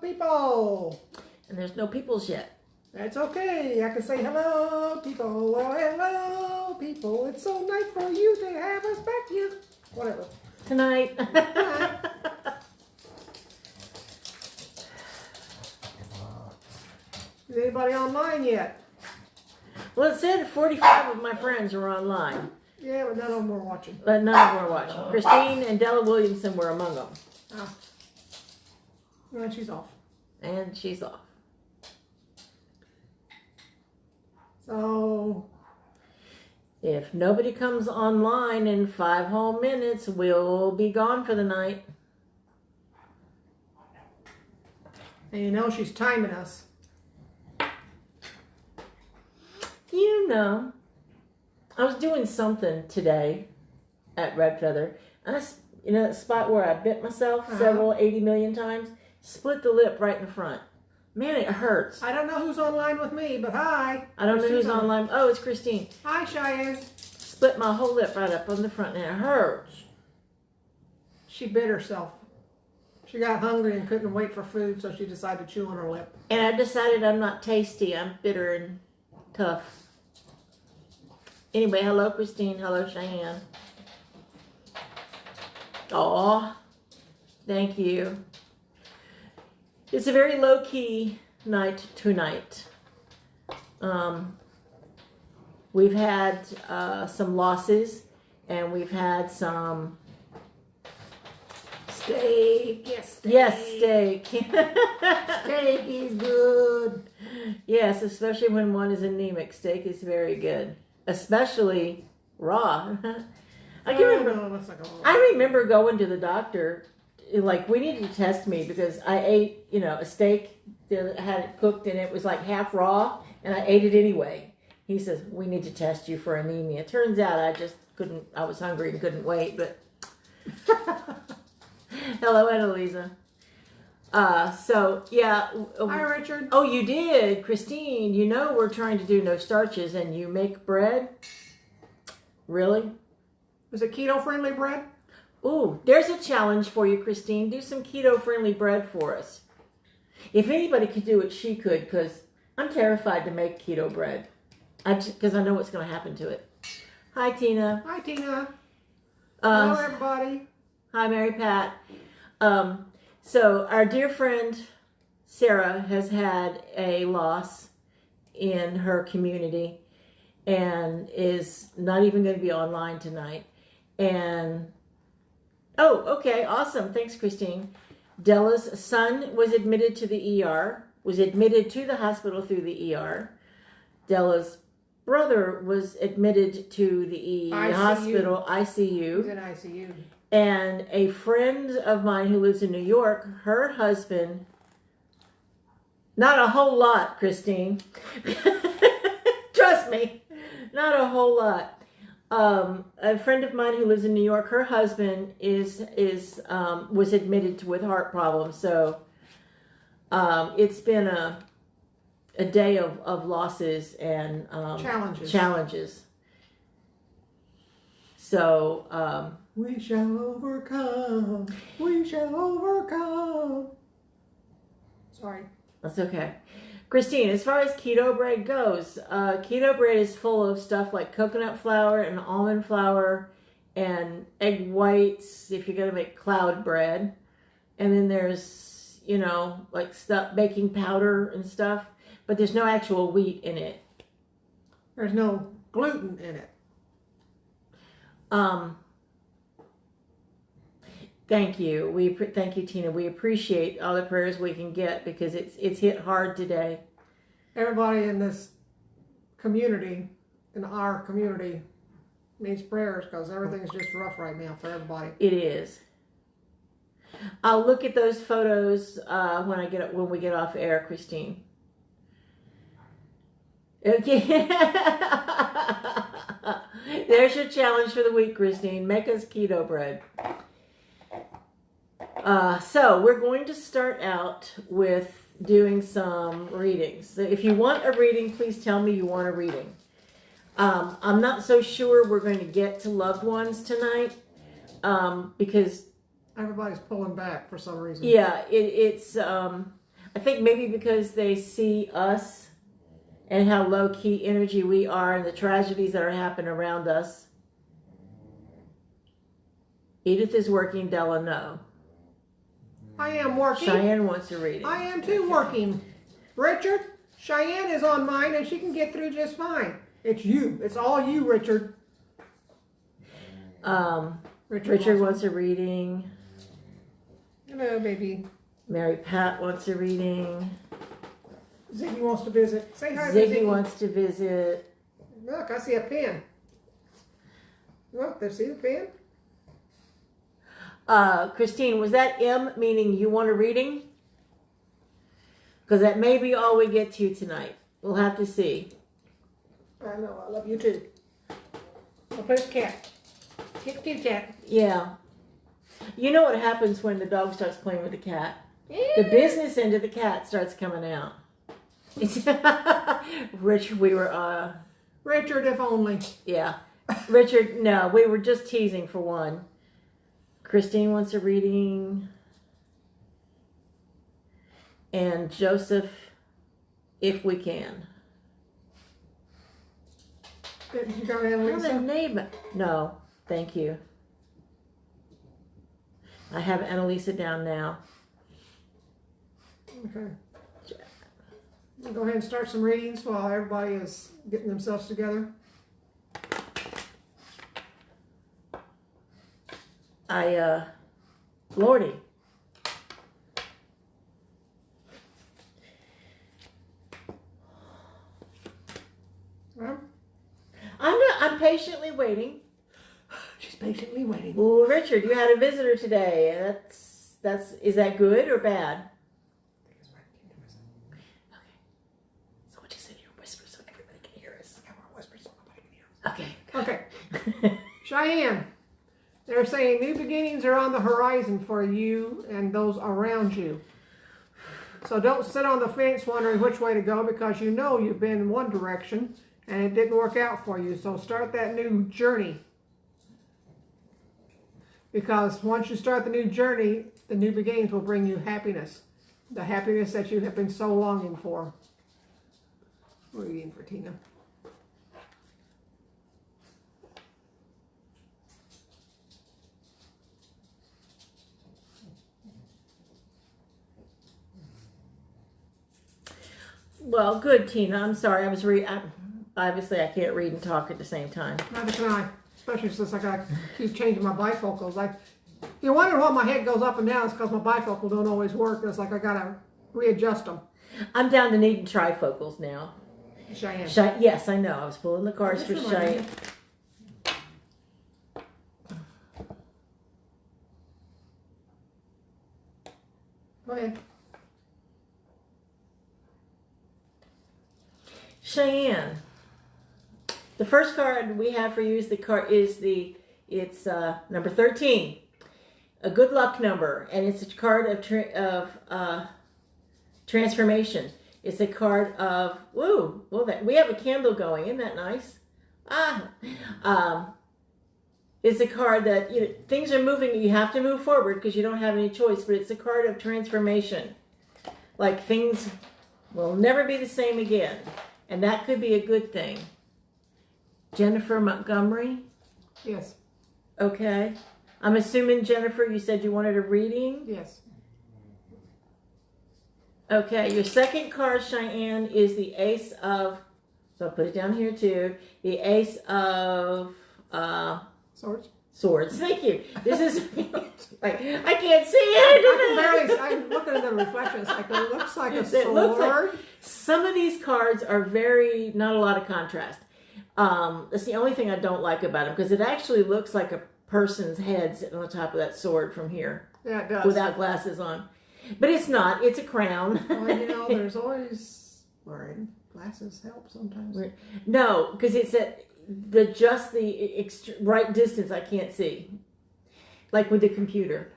people. And there's no peoples yet. That's okay. I can say hello, people. Well, hello, people. It's so nice for you to have us back here. Whatever. Tonight. Is anybody online yet? Well, it said 45 of my friends are online. Yeah, but none of them were watching. But none of them were watching. Christine and Della Williamson were among them. Oh. Well, she's off. And she's off. So, if nobody comes online in 5 whole minutes, we'll be gone for the night. and you know she's timing us. You know, I was doing something today at Red Feather. You know that spot where I bit myself several 80 million times? Split the lip right in the front. Man, it hurts. I don't know who's online with me, but hi. I don't know who's online. Oh, it's Christine. Hi, Cheyenne. Split my whole lip right up on the front and it hurts. She bit herself. She got hungry and couldn't wait for food, so she decided to chew on her lip. And I decided I'm not tasty. I'm bitter and tough. Anyway, hello, Christine. Hello, Cheyenne. Aw, thank you. It's a very low-key night tonight. We've had some losses, and we've had some steak. Yes, steak. Yes, steak. Steak is good. Yes, especially when one is anemic. Steak is very good, especially raw. I remember going to the doctor, like, we needed to test me because I ate, a steak that had it cooked and it was like half raw, and I ate it anyway. He says, we need to test you for anemia. Turns out I just couldn't, I was hungry and couldn't wait, but hello, Annalisa. So, yeah. Hi, Richard. Oh, you did, Christine. You know we're trying to do no starches, and you make bread? Really? Was it keto-friendly bread? Ooh, there's a challenge for you, Christine. Do some keto-friendly bread for us. If anybody could do it, she could, because I'm terrified to make keto bread. Because I know what's going to happen to it. Hi, Tina. Hi, Tina. Hello, everybody. Hi, Mary Pat. So our dear friend Sarah has had a loss in her community and is not even going to be online tonight. And, oh, okay, awesome. Thanks, Christine. Della's son was admitted to the ER, was admitted to the hospital through the ER. Della's brother was admitted to the hospital, ICU. He's in ICU. And a friend of mine who lives in New York, her husband, not a whole lot, Christine. Trust me, not a whole lot. A friend of mine who lives in New York, her husband was admitted with heart problems. So it's been a day of losses and challenges. So we shall overcome. We shall overcome. Sorry. That's okay. Christine, as far as keto bread goes, keto bread is full of stuff like coconut flour and almond flour and egg whites if you're going to make cloud bread. And then there's, like stuff, baking powder and stuff. But there's no actual wheat in it. There's no gluten in it. Thank you. Thank you, Tina. We appreciate all the prayers we can get because it's hit hard today. Everybody in this community, in our community, needs prayers because everything's just rough right now for everybody. It is. I'll look at those photos when we get off air, Christine. Okay. There's your challenge for the week, Christine. Make us keto bread. So we're going to start out with doing some readings. So if you want a reading, please tell me you want a reading. I'm not so sure we're going to get to loved ones tonight because everybody's pulling back for some reason. Yeah, I think maybe because they see us and how low-key energy we are and the tragedies that are happening around us. Edith is working, Della, no. I am working. Cheyenne wants a reading. I am too working. Richard, Cheyenne is on mine and she can get through just fine. It's you. It's all you, Richard. Richard wants a reading. Hello, baby. Mary Pat wants a reading. Ziggy wants to visit. Say hi to Ziggy Ziggy. wants to visit. Look, I see a pen. Look, there, see the pen? Christine, was that M meaning you want a reading? Because that may be all we get to tonight. We'll have to see. I know, I love you too. I'll play with the cat. Kitty cat. Yeah. You know what happens when the dog starts playing with the cat? The business end of the cat starts coming out. It's Richard, Richard, if only. Yeah. Richard, no, we were just teasing for one. Christine wants a reading. And Joseph, if we can. You got it, Have a Lisa? name. No, thank you. I have Annalisa down now. Okay. We'll go ahead and start some readings while everybody is getting themselves together. Lordy. Well, I'm patiently waiting. she's patiently waiting. Well, Richard, you had a visitor today. Is that good or bad? Okay. So what you said here, whisper so everybody can hear us. Okay, we'll whisper so nobody can hear us. Okay. Okay. Cheyenne, they're saying new beginnings are on the horizon for you and those around you. So don't sit on the fence wondering which way to go, because you know you've been in one direction and it didn't work out for you. So start that new journey. Because once you start the new journey, the new beginnings will bring you happiness. The happiness that you have been so longing for. What are you eating for, Tina? Well, good, Tina. I'm sorry. Obviously, I can't read and talk at the same time. Neither can I. Especially since I gotta keep changing my bifocals. Like, you wonder why my head goes up and down. It's because my bifocal don't always work. It's like I gotta readjust them. I'm down to needing trifocals now. Cheyenne. Yes, I know. I was pulling the cards for Just Cheyenne. Go ahead. Cheyenne, the first card we have for you is number 13, a good luck number, and it's a card of transformation. It's a card of we have a candle going. Isn't that nice? It's a card that things are moving. You have to move forward because you don't have any choice. But it's a card of transformation, like things will never be the same again. And that could be a good thing. Jennifer Montgomery? Yes. Okay. I'm assuming, Jennifer, you said you wanted a reading? Yes. Okay. Your second card, Cheyenne, is the Ace of... So I'll put it down here, too. The Ace of... Swords. Swords. Thank you. This is... I can't see it. I'm looking at the reflection. It's like, it looks like a It sword. looks like some of these cards are not a lot of contrast. That's the only thing I don't like about them, because it actually looks like a person's head sitting on the top of that sword from here. Yeah, it does. Without glasses on. But it's not. It's a crown. Well, there's always wearing glasses help sometimes. No, because it's at the right distance I can't see. Like with the computer.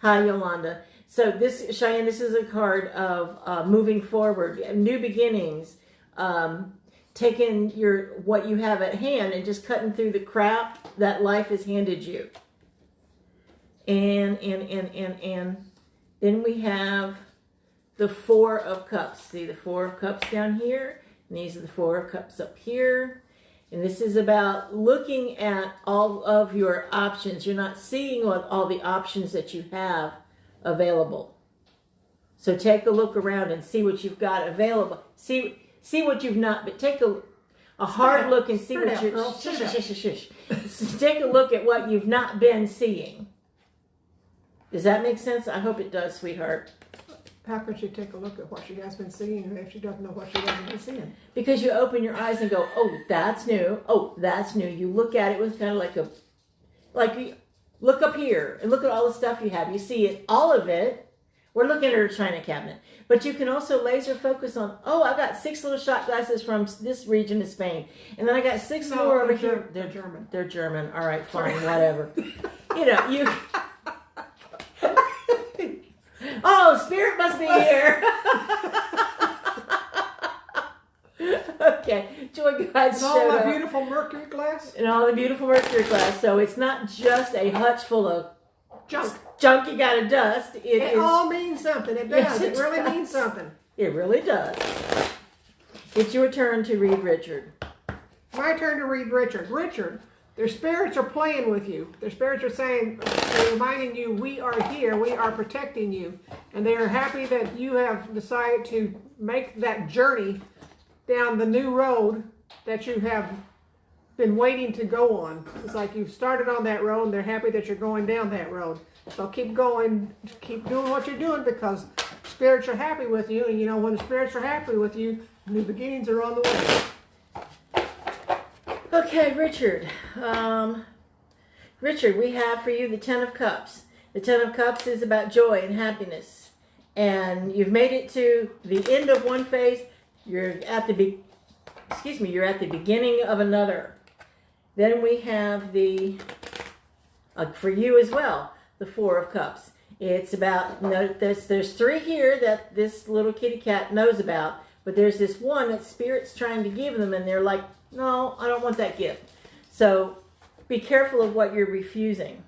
Hi, Yolanda. So Cheyenne, this is a card of moving forward, new beginnings, taking what you have at hand and just cutting through the crap that life has handed you. And then we have the Four of Cups. See the Four of Cups down here? And these are the Four of Cups up here. And this is about looking at all of your options. You're not seeing all the options that you have available. So take a look around and see what you've got available. See what you've not, but take a hard look and see what you're... Take a look at what you've not been seeing. Does that make sense? I hope it does, sweetheart. How can she take a look at what she has been seeing if she doesn't know what she hasn't been seeing? Because you open your eyes and go, oh, that's new. Oh, that's new. You look at it with kind of like look up here and look at all the stuff you have. You see it, all of it. We're looking at her china cabinet. But you can also laser focus on, oh, I've got 6 little shot glasses from this region of Spain. And then I got 6 more over here. They're German. They're German. All right, fine, whatever. You... Oh, Spirit must be here. Okay, Joy Guides and all the beautiful mercury glass. And all the beautiful mercury glass. So it's not just a hutch full of junk you gotta dust. It all means something. It does. Yes, it really means something. It really does. It's your turn to read Richard. My turn to read Richard. Richard, their spirits are playing with you. Their spirits are saying, they're reminding you, we are here, we are protecting you. And they are happy that you have decided to make that journey down the new road that you have been waiting to go on. It's like you've started on that road and they're happy that you're going down that road. So keep going, keep doing what you're doing because spirits are happy with you. And you know, when the spirits are happy with you, new beginnings are on the way. Okay, Richard. Richard, we have for you the Ten of Cups. The Ten of Cups is about joy and happiness. And you've made it to the end of one phase. You're at the you're at the beginning of another. Then we have the for you as well, the Four of Cups. It's about, there's 3 here that this little kitty cat knows about, but there's this one that Spirit's trying to give them and they're like, no, I don't want that gift. So be careful of what you're refusing.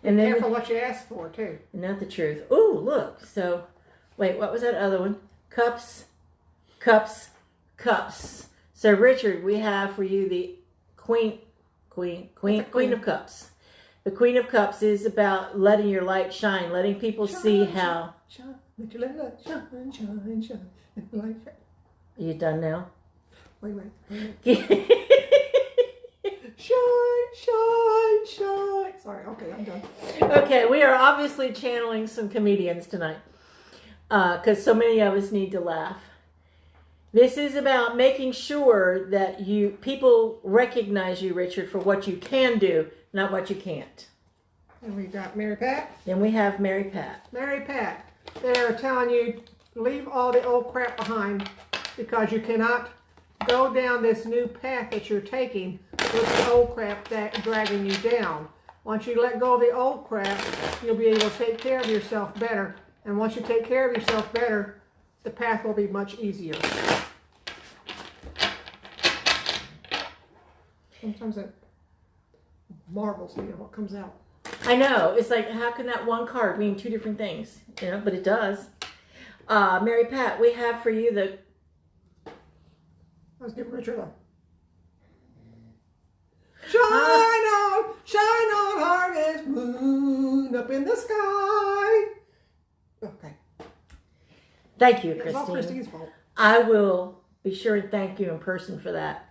And then careful what you ask for, too. Not the truth. Ooh, look. So, wait, what was that other one? Cups, cups, cups. So, Richard, we have for you the Queen of Cups. The Queen of Cups is about letting your light shine, letting people see how... Shine, let your light shine, shine, shine. Are you done now? Wait. Shine, shine. Sorry, okay, I'm done. Okay, we are obviously channeling some comedians tonight because so many of us need to laugh. This is about making sure that people recognize you, Richard, for what you can do, not what you can't. And we got Mary Pat. Then we have Mary Pat. Mary Pat, they're telling you, leave all the old crap behind because you cannot go down this new path that you're taking with the old crap dragging you down. Once you let go of the old crap, you'll be able to take care of yourself better. And once you take care of yourself better, the path will be much easier. Sometimes it marvels me at what comes out. I know. It's like, how can that one card mean 2 different things? You know, but it does. Mary Pat, we have for you the... Let's give Richard a... Shine on, harvest moon up in the sky. Okay. Thank you, It's Christine. all Christine's fault. I will be sure and thank you in person for that.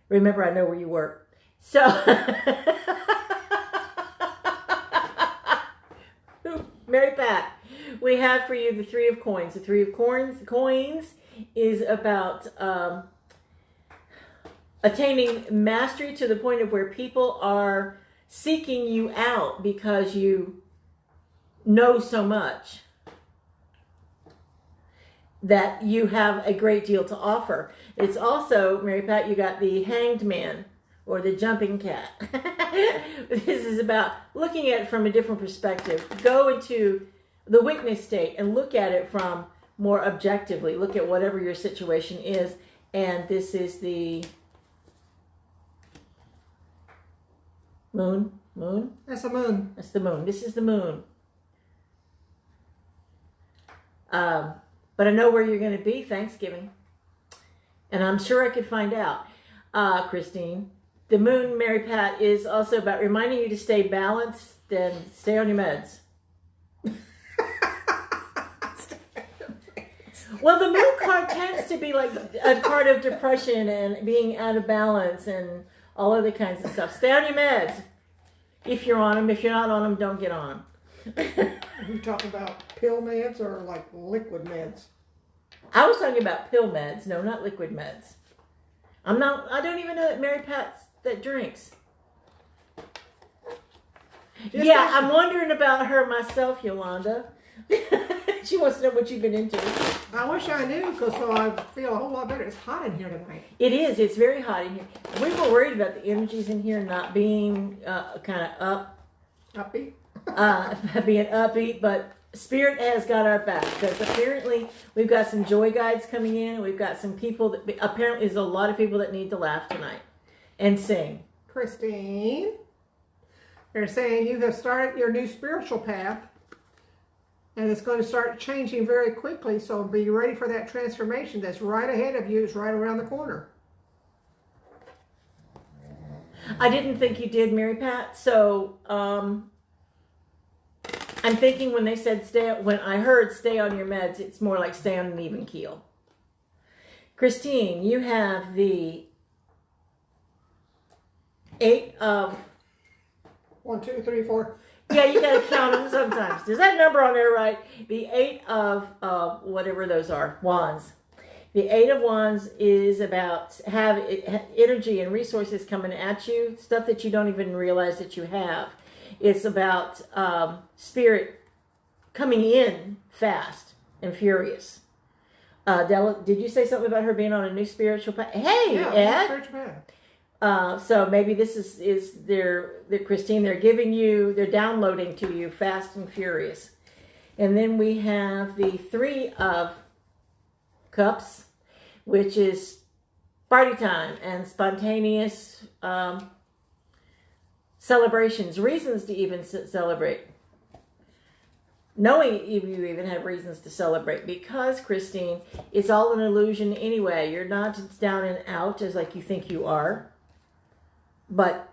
Remember, I know where you work. So, Mary Pat, we have for you the Three of Coins. The Three of Coins is about attaining mastery to the point of where people are seeking you out because you know so much that you have a great deal to offer. It's also, Mary Pat, you got the Hanged Man or the Jumping Cat. This is about looking at it from a different perspective. Go into the witness state and look at it from more objectively. Look at whatever your situation is. And this is the moon. That's the moon. That's the moon. This is the moon. But I know where you're going to be Thanksgiving. And I'm sure I could find out. Christine, the moon, Mary Pat, is also about reminding you to stay balanced and stay on your meds. Well, the moon card tends to be like a card of depression and being out of balance and all other kinds of stuff. Stay on your meds if you're on them. If you're not on them, don't get on them. Are you talking about pill meds or like liquid meds? I was talking about pill meds. No, not liquid meds. I don't even know that Mary Pat that drinks. Yeah, I'm wondering about her myself, Yolanda. She wants to know what you've been into. I wish I knew, because so I feel a whole lot better. It's hot in here tonight. It is. It's very hot in here. We were worried about the energies in here not being kind of upbeat, being upbeat, but Spirit has got our back, because apparently we've got some joy guides coming in. We've got some people that apparently there's a lot of people that need to laugh tonight and sing. Christine, they're saying you have started your new spiritual path. And it's going to start changing very quickly, so be ready for that transformation that's right ahead of you. It's right around the corner. I didn't think you did, Mary Pat. So I'm thinking when they said when I heard stay on your meds, it's more like stay on an even keel. Christine, you have the 8 of 1, 2, 3, 4. Yeah, you got to count them sometimes. Is that number on there right? The 8 of whatever those are, wands. The 8 of wands is about have energy and resources coming at you, stuff that you don't even realize that you have. It's about spirit coming in fast and furious. Della, did you say something about her being on a new spiritual path? Hey, yeah, Ed. Spiritual path. So maybe this is their Christine, they're downloading to you fast and furious. And then we have the 3 of cups, which is party time and spontaneous celebrations, reasons to even celebrate. Knowing you even have reasons to celebrate, because Christine, it's all an illusion anyway. You're not down and out as like you think you are. But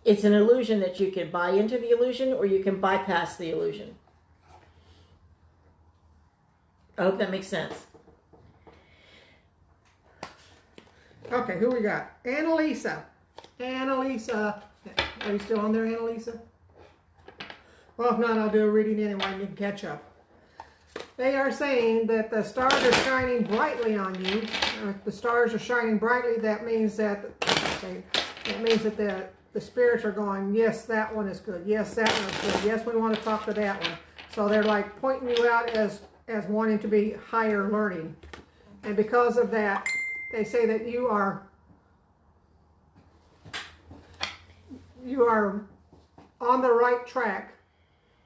it's an illusion that you can buy into the illusion or you can bypass the illusion. I hope that makes sense. Okay, who we got? Annalisa. Annalisa. Are you still on there, Annalisa? Well, if not, I'll do a reading anyway and you can catch up. They are saying that the stars are shining brightly on you. If the stars are shining brightly, that means that the spirits are going, yes, that one is good. Yes, that one is good. Yes, we want to talk to that one. So they're like pointing you out as wanting to be higher learning. And because of that, they say that you are on the right track.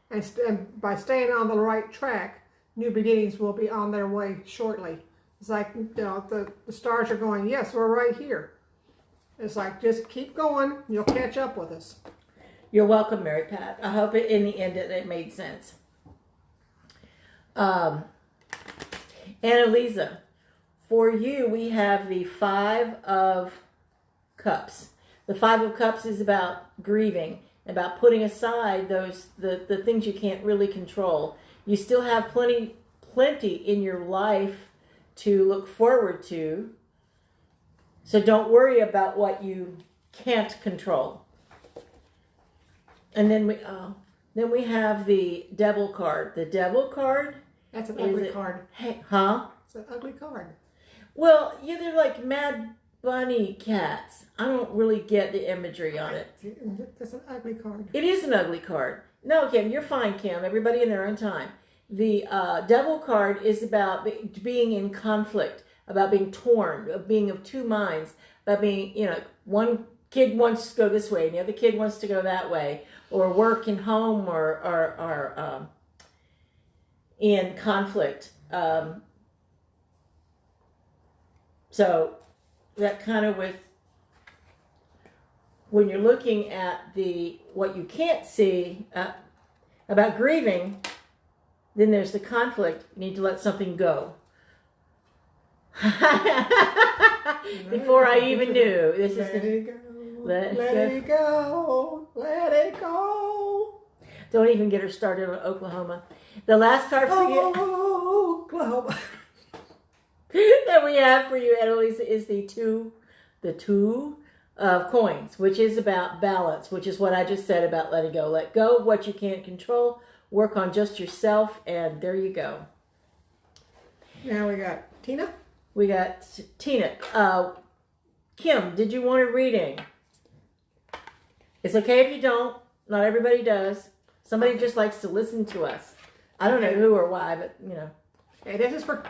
And by staying on the right track, new beginnings will be on their way shortly. It's like, the stars are going, yes, we're right here. It's like, just keep going. You'll catch up with us. You're welcome, Mary Pat. I hope in the end it made sense. Annalisa, for you, we have the 5 of Cups. The 5 of Cups is about grieving, about putting aside the things you can't really control. You still have plenty in your life to look forward to. So don't worry about what you can't control. And then we have the Devil card. The Devil card. That's an ugly card. Hey, huh? It's an ugly card. Well, yeah, they're like mad bunny cats. I don't really get the imagery on it. That's an ugly card. It is an ugly card. No, Kim, you're fine, Kim. Everybody in their own time. The Devil card is about being in conflict, about being torn, of being of two minds, about being, one kid wants to go this way and the other kid wants to go that way, or work and home or in conflict. So that kind of when you're looking at what you can't see about grieving, Then there's the conflict. You need to let something go. Before I even knew. This is the... Let it go. Let it go. Don't even get her started on Oklahoma. The last card for you... Oklahoma. that we have for you, Annalisa, is the two of coins, which is about balance, which is what I just said about letting go. Let go of what you can't control. Work on just yourself, and there you go. Now we got Tina. We got Tina. Kim, did you want a reading? It's okay if you don't. Not everybody does. Somebody just likes to listen to us. I don't know who or why, but you know. Okay, this is for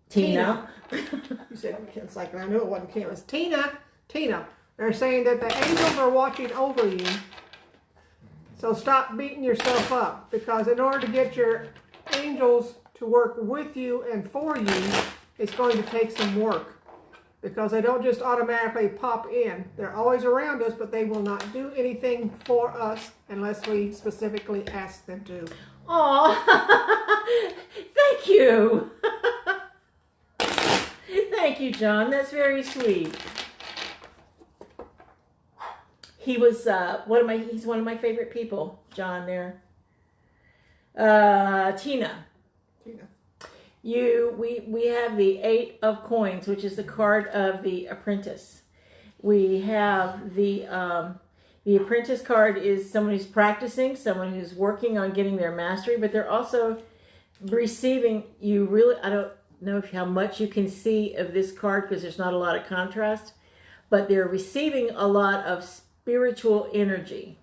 Tina. You said it's like I knew it wasn't Kim. It's Tina. Tina. They're saying that the angels are watching over you. So stop beating yourself up, because in order to get your angels to work with you and for you, it's going to take some work, because they don't just automatically pop in. They're always around us, but they will not do anything for us unless we specifically ask them to. Aw, thank you. Thank you, John. That's very sweet. He was he's one of my favorite people, John there. Tina. We have the 8 of coins, which is the card of the apprentice. We have the apprentice card is someone who's practicing, someone who's working on getting their mastery, but they're also receiving. I don't know how much you can see of this card because there's not a lot of contrast, but they're receiving a lot of spiritual energy.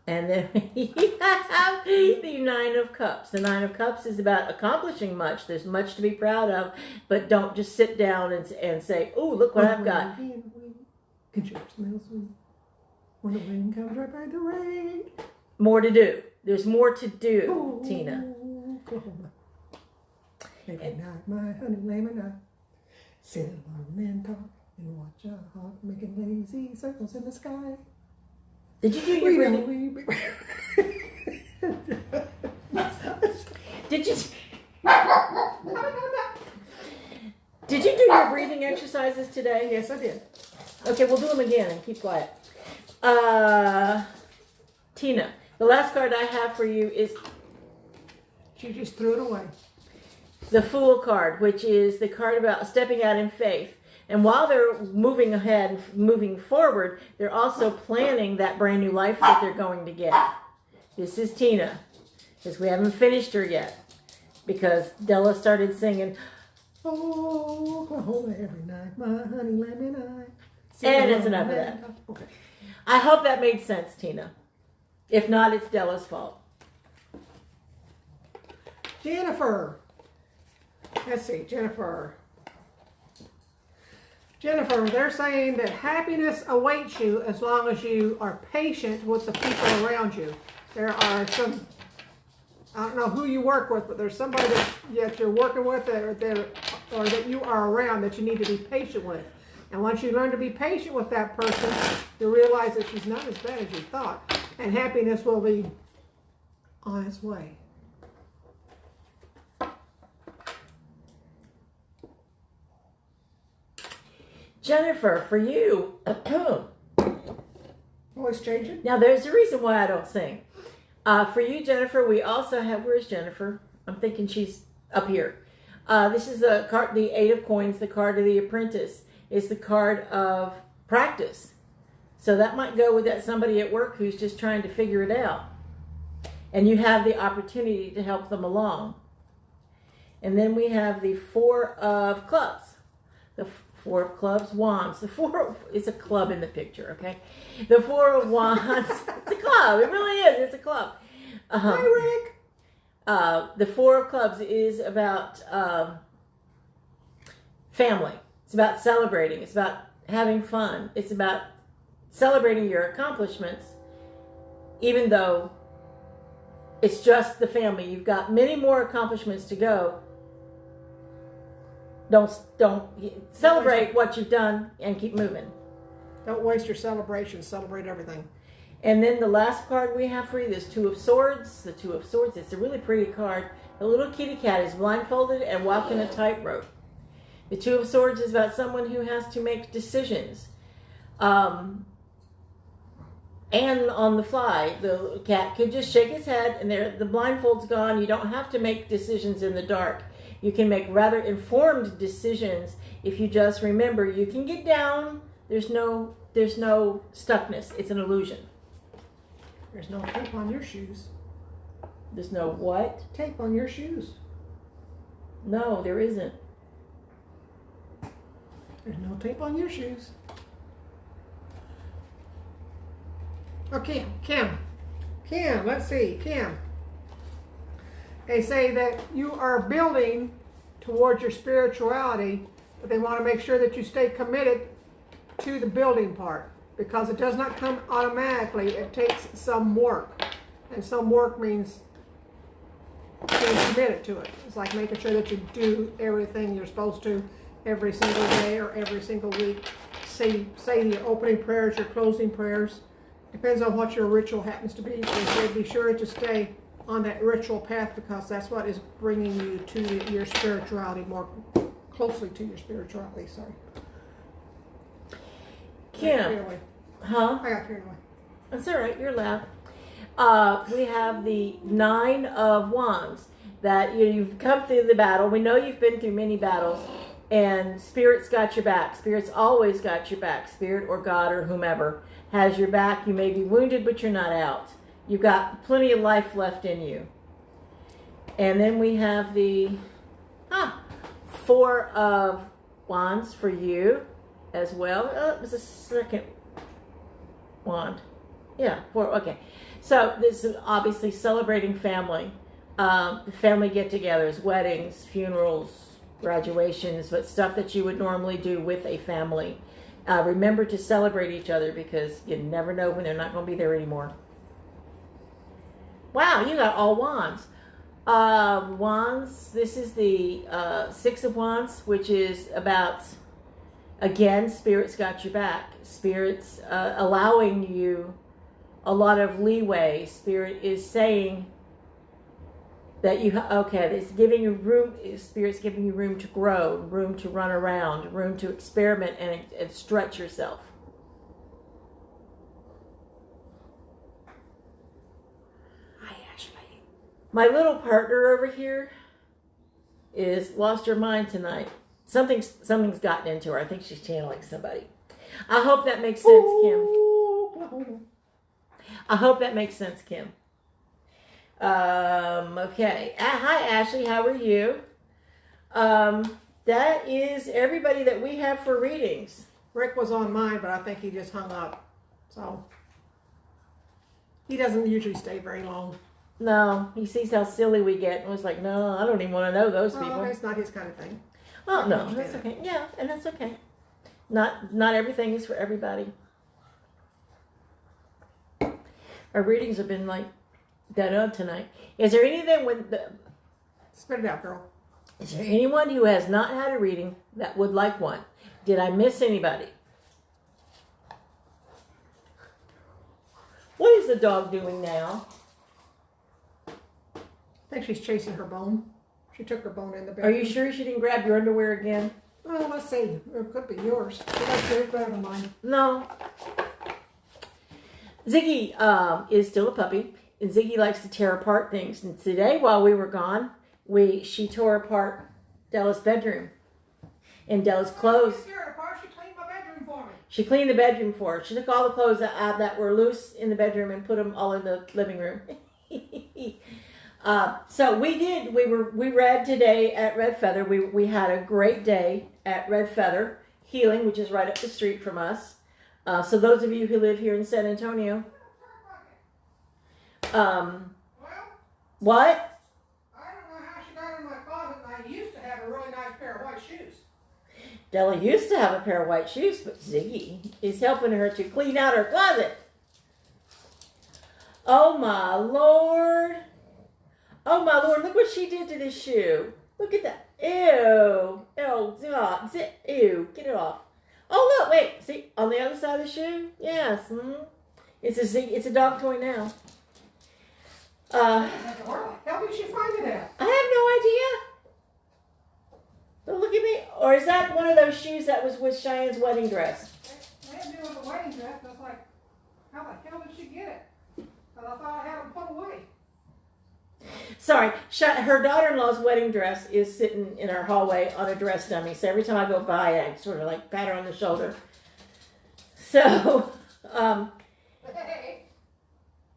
And then you have the 9 of Cups. The 9 of Cups is about accomplishing much. There's much to be proud of, but don't just sit down and say, "Oh, look what I've got." Can you smell sweet? When the wind comes right by the rain. More to do. There's more to do, Tina. Every night, my honey lamb and I sit alone and talk and watch our heart making lazy circles in the sky. Did you do your breathing? Did you do your breathing exercises today? Yes, I did. Okay, we'll do them again and keep quiet. Tina, the last card I have for you is... She just threw it away. The Fool card, which is the card about stepping out in faith. And while they're moving ahead and moving forward, they're also planning that brand new life that they're going to get. This is Tina, because we haven't finished her yet, because Della started singing, "Oh, Oklahoma, every night, my honey lamb and I." And that's enough of that. Okay. I hope that made sense, Tina. If not, it's Della's fault. Jennifer. Let's see, Jennifer, they're saying that happiness awaits you as long as you are patient with the people around you. There are some, I don't know who you work with, but there's somebody that you're working with or that you are around that you need to be patient with. And once you learn to be patient with that person, you realize that she's not as bad as you thought. And happiness will be on its way. Jennifer, for you, Voice changing? now there's a reason why I don't sing. For you, Jennifer, we also have, where's Jennifer? I'm thinking she's up here. This is the card, the 8 of coins, the card of the apprentice. It's the card of practice. So that might go with that somebody at work who's just trying to figure it out. And you have the opportunity to help them along. And then we have the 4 of clubs. The 4 of clubs, wands. The 4 is a club in the picture, okay? The 4 of wands, it's a club. It really is. It's a club. Hi, Rick. The 4 of clubs is about family. It's about celebrating. It's about having fun. It's about celebrating your accomplishments, even though it's just the family. You've got many more accomplishments to go. Don't celebrate what you've done and keep moving. Don't waste your celebration. Celebrate everything. And then the last card we have for you is Two of Swords. The Two of Swords, it's a really pretty card. The little kitty cat is blindfolded and walking a tightrope. The Two of Swords is about someone who has to make decisions. And on the fly, the cat could just shake his head and the blindfold's gone. You don't have to make decisions in the dark. You can make rather informed decisions if you just remember you can get down. There's no stuckness. It's an illusion. There's no tape on your shoes. There's no what? Tape on your shoes. No, there isn't. There's no tape on your shoes. Okay, Kim, let's see, Kim. They say that you are building towards your spirituality, but they want to make sure that you stay committed to the building part, because it does not come automatically. It takes some work, and some work means being committed to it. It's like making sure that you do everything you're supposed to every single day or every single week. Say your opening prayers, your closing prayers. Depends on what your ritual happens to be. They say be sure to stay on that ritual path, because that's what is bringing you to your spirituality, more closely to your spirituality. Sorry. Kim. Huh? I got carried away. That's all right. You're loud. We have the Nine of Wands. That you've come through the battle. We know you've been through many battles, and Spirit's got your back. Spirit's always got your back. Spirit or God or whomever has your back. You may be wounded, but you're not out. You've got plenty of life left in you. And then we have the Four of Wands for you as well. It was a second wand. Yeah, four. Okay. So this is obviously celebrating family. Family get-togethers, weddings, funerals, graduations, but stuff that you would normally do with a family. Remember to celebrate each other, because you never know when they're not going to be there anymore. Wow, you got all wands. Wands, this is the Six of Wands, which is about, again, Spirit's got your back. Spirit's allowing you a lot of leeway. Spirit is saying that it's giving you room. Spirit's giving you room to grow, room to run around, room to experiment and stretch yourself. Hi, Ashley. My little partner over here is lost her mind tonight. Something's gotten into her. I think she's channeling somebody. I hope that makes sense, Kim. I hope that makes sense, Kim. Okay. Hi, Ashley. How are you? That is everybody that we have for readings. Rick was on mine, but I think he just hung up. So he doesn't usually stay very long. No, he sees how silly we get and was like, no, I don't even want to know those people. It's not his kind of thing. Oh, no, that's okay. Yeah, and that's okay. Not everything is for everybody. Our readings have been like dead on tonight. Is there anything Spit it out, girl. Is there anyone who has not had a reading that would like one? Did I miss anybody? What is the dog doing now? I think she's chasing her bone. She took her bone in the bed. Are you sure she didn't grab your underwear again? Well, let's see. It could be yours. It's better than mine. No. Ziggy is still a puppy, and Ziggy likes to tear apart things. And today, while we were gone, she tore apart Della's bedroom and Della's clothes. She tore apart. She cleaned my bedroom for me. She cleaned the bedroom for her. She took all the clothes out that were loose in the bedroom and put them all in the living room. So we did. We read today at Red Feather. We had a great day at Red Feather Healing, which is right up the street from us. So those of you who live here in San Antonio, what? I don't know how she got it in my closet. I used to have a really nice pair of white shoes. Della used to have a pair of white shoes, but Ziggy is helping her to clean out her closet. Oh my Lord. Oh my Lord, look what she did to this shoe. Look at that. Ew. Oh, God. Ew. Get it off. Oh, look, wait. See, on the other side of the shoe? Yes. It's a dog toy now. Where the hell did she find it at? I have no idea. Don't look at me. Or is that one of those shoes that was with Cheyenne's wedding dress? They had to do with the wedding dress. I was like, how the hell did she get it? But I thought I had them put away. Sorry, her daughter-in-law's wedding dress is sitting in our hallway on a dress dummy. So every time I go by, I sort of like pat her on the shoulder. So, Hey.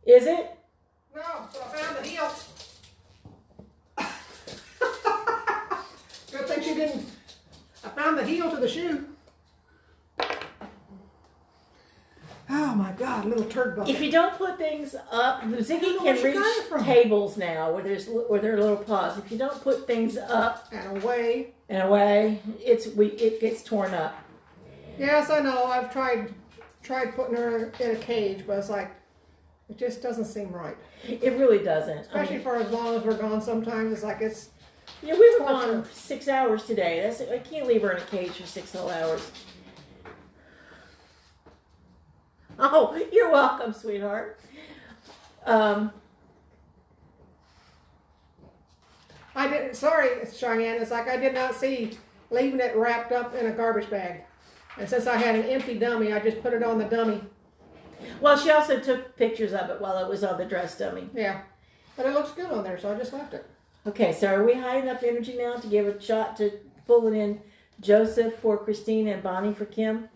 is it? No, so I found the heel. Good thing she didn't. I found the heel to the shoe. Oh my God, little turd bucket. If you don't put things up, Ziggy know where can she got it reach from. tables now where there are little paws. If you don't put things up And away. and away, it gets torn up. Yes, I know. I've tried putting her in a cage, but it's like, it just doesn't seem right. It really doesn't. Especially for as long as we're gone sometimes. It's like it's... Yeah, we were torture. gone 6 hours today. I can't leave her in a cage for 6 whole hours. Oh, you're welcome, sweetheart. I didn't... Sorry, Cheyenne. It's like I did not see leaving it wrapped up in a garbage bag. And since I had an empty dummy, I just put it on the dummy. Well, she also took pictures of it while it was on the dress dummy. Yeah. But it looks good on there, so I just left it. Okay, so are we high enough energy now to give a shot to pulling in Joseph for Christine and Bonnie for Kim?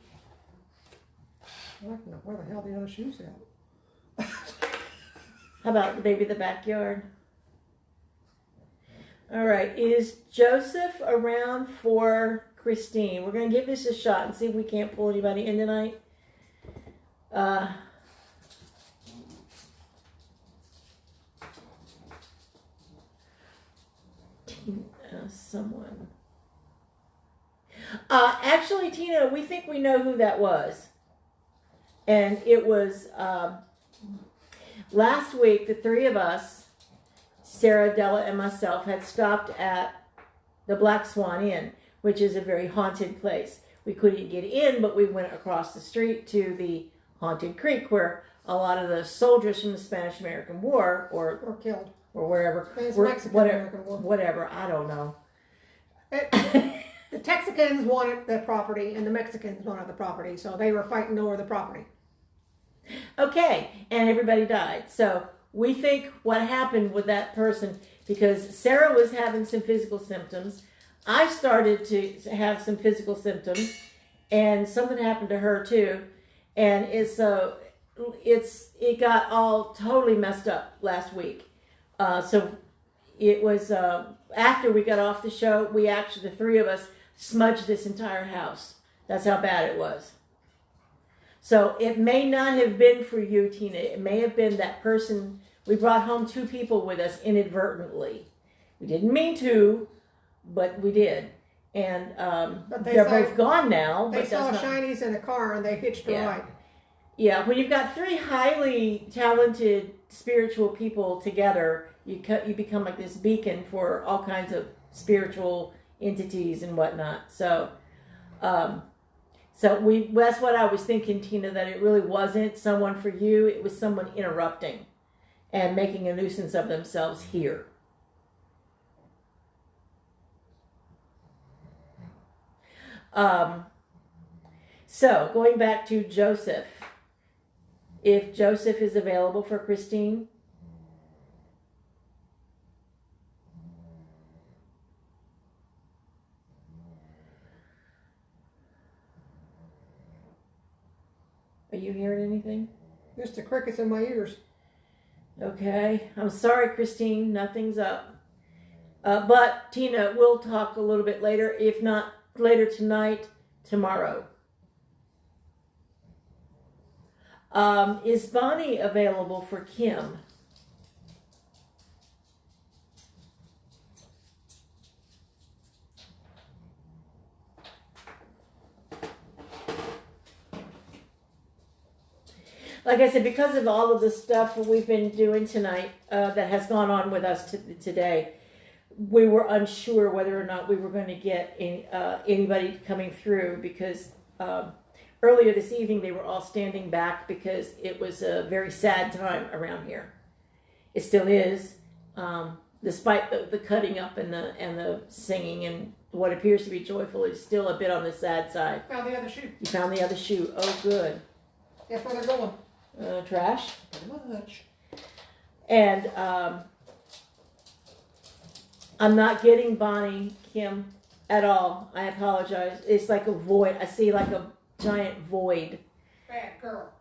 I don't know where the hell the other shoes at. How about maybe the backyard? All right, is Joseph around for Christine? We're going to give this a shot and see if we can't pull anybody in tonight. Someone. Actually, Tina, we think we know who that was. And it was last week, the three of us, Sarah, Della, and myself, had stopped at the Black Swan Inn, which is a very haunted place. We couldn't get in, but we went across the street to the Haunted Creek, where a lot of the soldiers from the Spanish-American War, or killed. or wherever, It's were- Mexican-American War. whatever, I don't know. The Texicans wanted the property and the Mexicans wanted the property, so they were fighting over the property. Okay, and everybody died. So we think what happened with that person, because Sarah was having some physical symptoms, I started to have some physical symptoms, and something happened to her too, and it got all totally messed up last week. So it was after we got off the show, the three of us smudged this entire house. That's how bad it was. So it may not have been for you, Tina. It may have been that person. We brought home 2 people with us inadvertently. We didn't mean to, but we did. And But they're both gone now. They but saw that's not, shinies in a car and they hitched a Yeah. ride. yeah, when you've got 3 highly talented spiritual people together, you become like this beacon for all kinds of spiritual entities and whatnot. So, that's what I was thinking, Tina, that it really wasn't someone for you. It was someone interrupting and making a nuisance of themselves here. So going back to Joseph, if Joseph is available for Christine. Are you hearing anything? Just the crickets in my ears. Okay. I'm sorry, Christine. Nothing's up. But Tina, we'll talk a little bit later. If not later tonight, tomorrow. Is Bonnie available for Kim? Like I said, because of all of the stuff that we've been doing tonight that has gone on with us today, we were unsure whether or not we were going to get anybody coming through because earlier this evening they were all standing back because it was a very sad time around here. It still is, despite the cutting up and the singing and what appears to be joyful, is still a bit on the sad side. Found the other shoe. You found the other shoe. Oh, good. Guess where they're going? Trash. Pretty much. And I'm not getting Bonnie, Kim, at all. I apologize. It's like a void. I see like a giant void. Bad girl.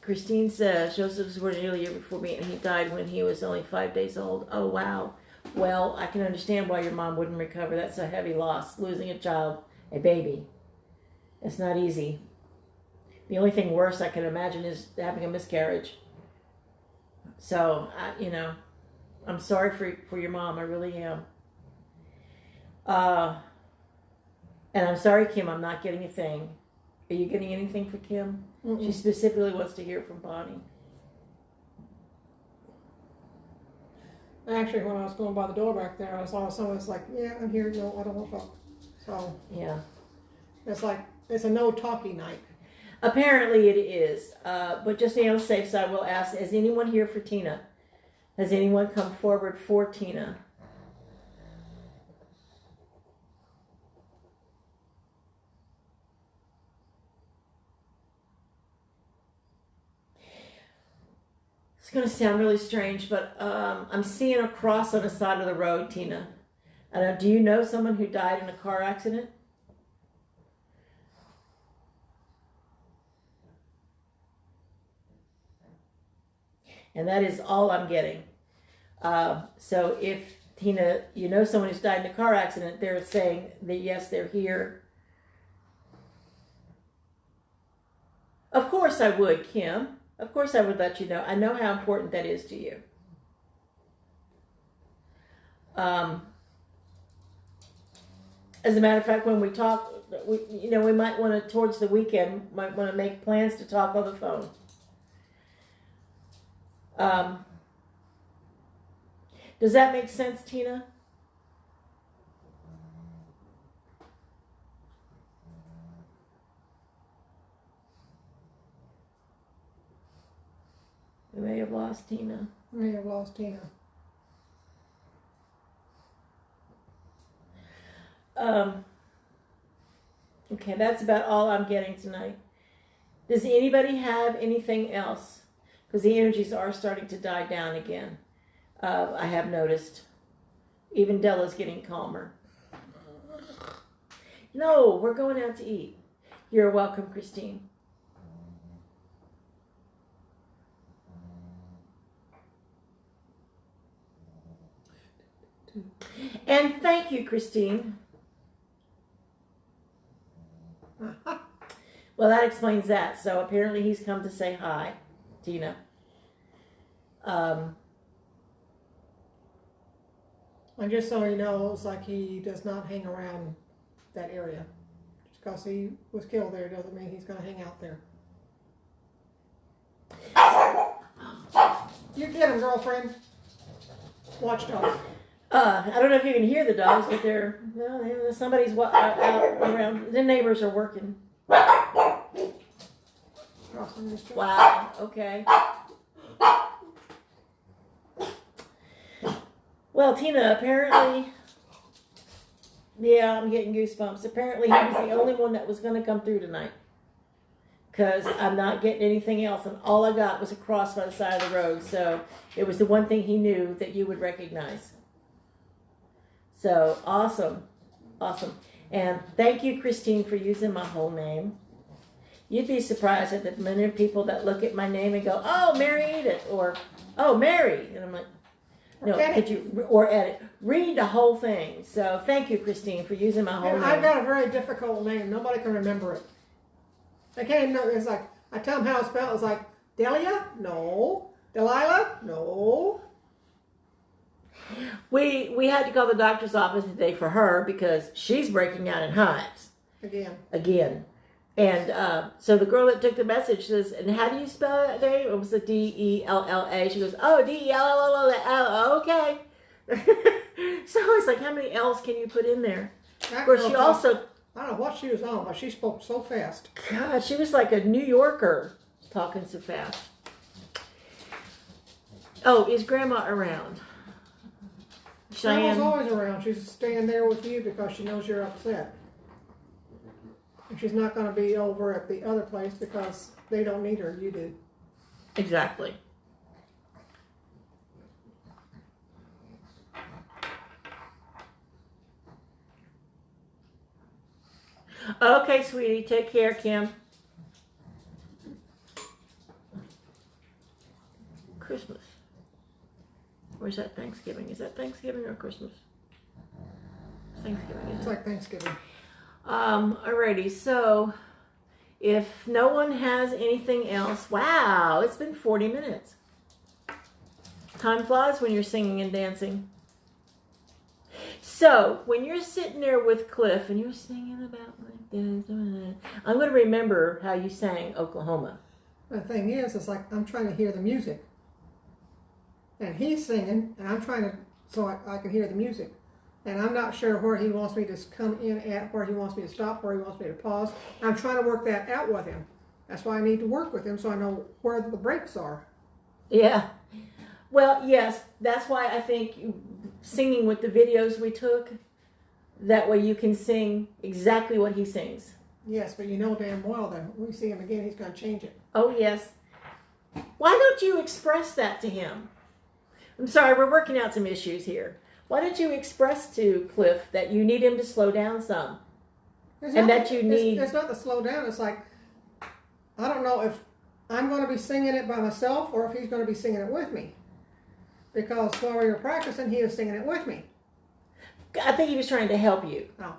Christine says Joseph was born nearly a year before me, and he died when he was only 5 days old. Oh, wow. Well, I can understand why your mom wouldn't recover. That's a heavy loss, losing a child, a baby. It's not easy. The only thing worse I can imagine is having a miscarriage. So, I'm sorry for your mom. I really am. And I'm sorry, Kim, I'm not getting a thing. Are you getting anything for Kim? Mm-mm. She specifically wants to hear from Bonnie. Actually, when I was going by the door back there, I saw someone that's like, yeah, I'm here. No, I don't want to talk. So, yeah. It's like, it's a no talking night. Apparently it is. But just to be on the safe side, we'll ask, is anyone here for Tina? Has anyone come forward for Tina? It's going to sound really strange, but I'm seeing a cross on the side of the road, Tina. Do you know someone who died in a car accident? And that is all I'm getting. So if, Tina, you know someone who's died in a car accident, they're saying that yes, they're here. Of course I would, Kim. Of course I would let you know. I know how important that is to you. As a matter of fact, when we talk, we might want to, towards the weekend, might want to make plans to talk on the phone. Does that make sense, Tina? We may have lost Tina. We may have lost Tina. Okay, that's about all I'm getting tonight. Does anybody have anything else? Because the energies are starting to die down again. I have noticed. Even Della's getting calmer. No, we're going out to eat. You're welcome, Christine. And thank you, Christine. Well, that explains that. So apparently he's come to say hi, Tina. And just so you know, it's like he does not hang around that area. Just because he was killed there doesn't mean he's going to hang out there. You get him, girlfriend. Watch dogs. I don't know if you can hear the dogs, but somebody's out around. The neighbors are working. Wow. Okay. Well, Tina, apparently, yeah, I'm getting goosebumps. Apparently, he was the only one that was going to come through tonight. Because I'm not getting anything else, and all I got was a cross by the side of the road. So it was the one thing he knew that you would recognize. So awesome. Awesome. And thank you, Christine, for using my whole name. You'd be surprised at the many people that look at my name and go, oh, Mary Edith, or, oh, Mary. And I'm like, no, could you, or edit, read the whole thing. So thank you, Christine, for using my whole name. I've got a very difficult name. Nobody can remember it. I can't even know. It's like, I tell them how to spell it. It's like, Delia? No. Delilah? No. We had to call the doctor's office today for her because she's breaking out in hives. Again. And so the girl that took the message says, and how do you spell it there? It was a D-E-L-L-A. She goes, oh, D-E-L-L-L-A. Okay. So it's like, how many L's can you put in there? That Where girl she talked- also, I don't know what she was on, but she spoke so fast. God, she was like a New Yorker talking so fast. Oh, is Grandma around? Grandma's Cheyenne? always around. She's staying there with you because she knows you're upset. And she's not going to be over at the other place because they don't need her. You do. Exactly. Okay, sweetie. Take care, Kim. Christmas. Or is that Thanksgiving? Is that Thanksgiving or Christmas? Thanksgiving, isn't It's it? like Thanksgiving. Alrighty, so if no one has anything else, wow, it's been 40 minutes. Time flies when you're singing and dancing. So, when you're sitting there with Cliff and you're singing about like this, I'm going to remember how you sang Oklahoma. The thing is, it's like I'm trying to hear the music. And he's singing, and I'm trying to, so I can hear the music. And I'm not sure where he wants me to come in at, where he wants me to stop, where he wants me to pause. I'm trying to work that out with him. That's why I need to work with him so I know where the breaks are. Yeah. Well, yes, that's why I think singing with the videos we took, that way you can sing exactly what he sings. Yes, but you know damn well that when we see him again, he's going to change it. Oh, yes. Why don't you express that to him? I'm sorry, we're working out some issues here. Why don't you express to Cliff that you need him to slow down some? It's not the slow down. It's like, I don't know if I'm going to be singing it by myself or if he's going to be singing it with me. Because while we were practicing, he was singing it with me. I think he was trying to help you. Oh.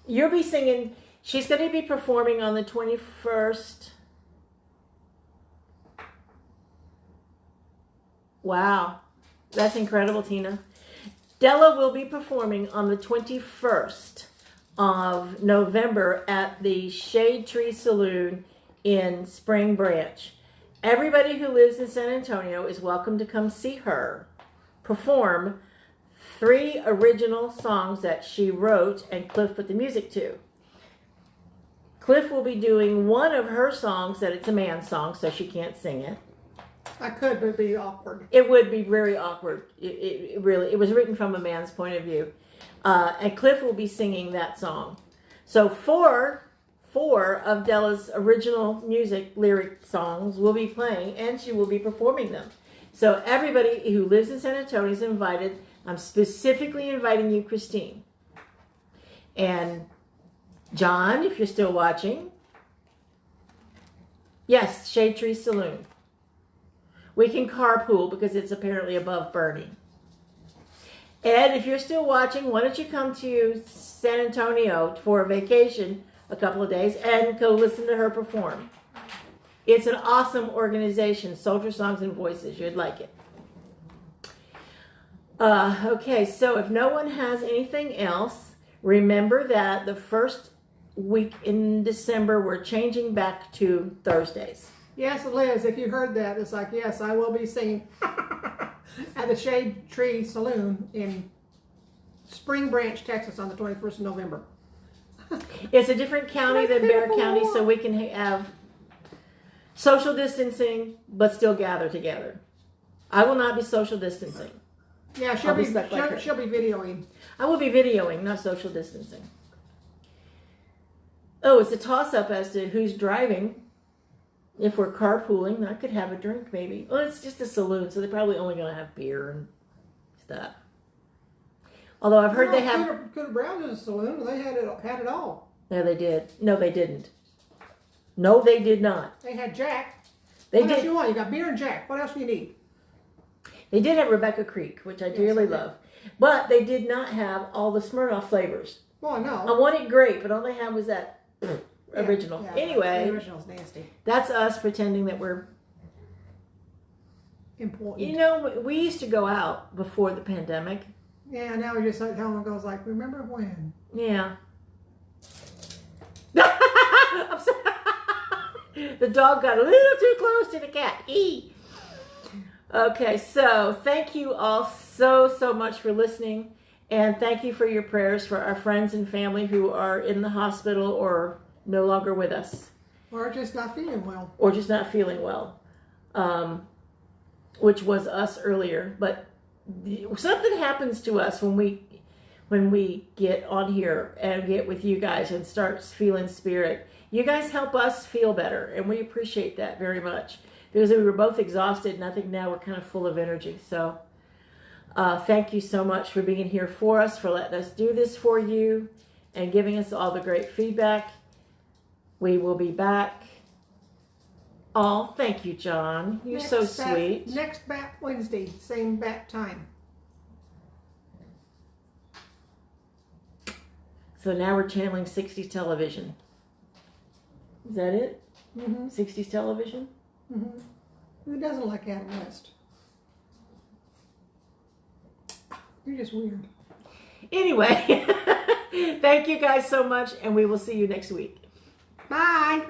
You'll be singing, she's going to be performing on the 21st. Wow. That's incredible, Tina. Della will be performing on the 21st of November at the Shade Tree Saloon in Spring Branch. Everybody who lives in San Antonio is welcome to come see her perform 3 original songs that she wrote and Cliff put the music to. Cliff will be doing one of her songs that it's a man's song, so she can't sing it. I could, but it'd be awkward. It would be very awkward. It was written from a man's point of view. And Cliff will be singing that song. So four of Della's original music lyric songs will be playing, and she will be performing them. So everybody who lives in San Antonio is invited. I'm specifically inviting you, Christine. And John, if you're still watching. Yes, Shade Tree Saloon. We can carpool because it's apparently above Bernie. Ed, if you're still watching, why don't you come to San Antonio for a vacation a couple of days and go listen to her perform. It's an awesome organization, Soldier Songs and Voices. You'd like it. Okay, so if no one has anything else, remember that the first week in December, we're changing back to Thursdays. Yes, Liz, if you heard that, it's like, yes, I will be singing at the Shade Tree Saloon in Spring Branch, Texas on the 21st of November. It's a different county than Bexar County, so we can have social distancing, but still gather together. I will not be social distancing. Yeah, she'll be videoing. I will be videoing, not social distancing. Oh, it's a toss-up as to who's driving. If we're carpooling, I could have a drink maybe. Well, it's just a saloon, so they're probably only going to have beer and stuff. Although I've heard they have... Cooter Brown is a saloon. They had it all. No, they did. No, they didn't. No, they did not. They had Jack. What else do you want? You got beer and Jack. What else do you need? They did have Rebecca Creek, which I dearly love. But they did not have all the Smirnoff flavors. Well, no. I wanted grape, but all they had was that original. Yeah, anyway, the original's nasty. That's us pretending that we're important. You know, we used to go out before the pandemic. Yeah, now we just like Helen goes like, remember when? Yeah. I'm sorry. The dog got a little too close to the cat. Okay, so thank you all so much for listening. And thank you for your prayers for our friends and family who are in the hospital or no longer with us. Or just not feeling well. Or just not feeling well. Which was us earlier. But something happens to us when we get on here and get with you guys and start feeling spirit. You guys help us feel better, and we appreciate that very much. Because we were both exhausted, and I think now we're kind of full of energy. So thank you so much for being here for us, for letting us do this for you, and giving us all the great feedback. We will be back. Oh, thank you, John. You're so sweet. Next Bat Wednesday, same bat time. So now we're channeling 60s television. Is that it? Mm-hmm. 60s television? Mm-hmm. Who doesn't like Adam West? You're just weird. Anyway, thank you guys so much, and we will see you next week. Bye.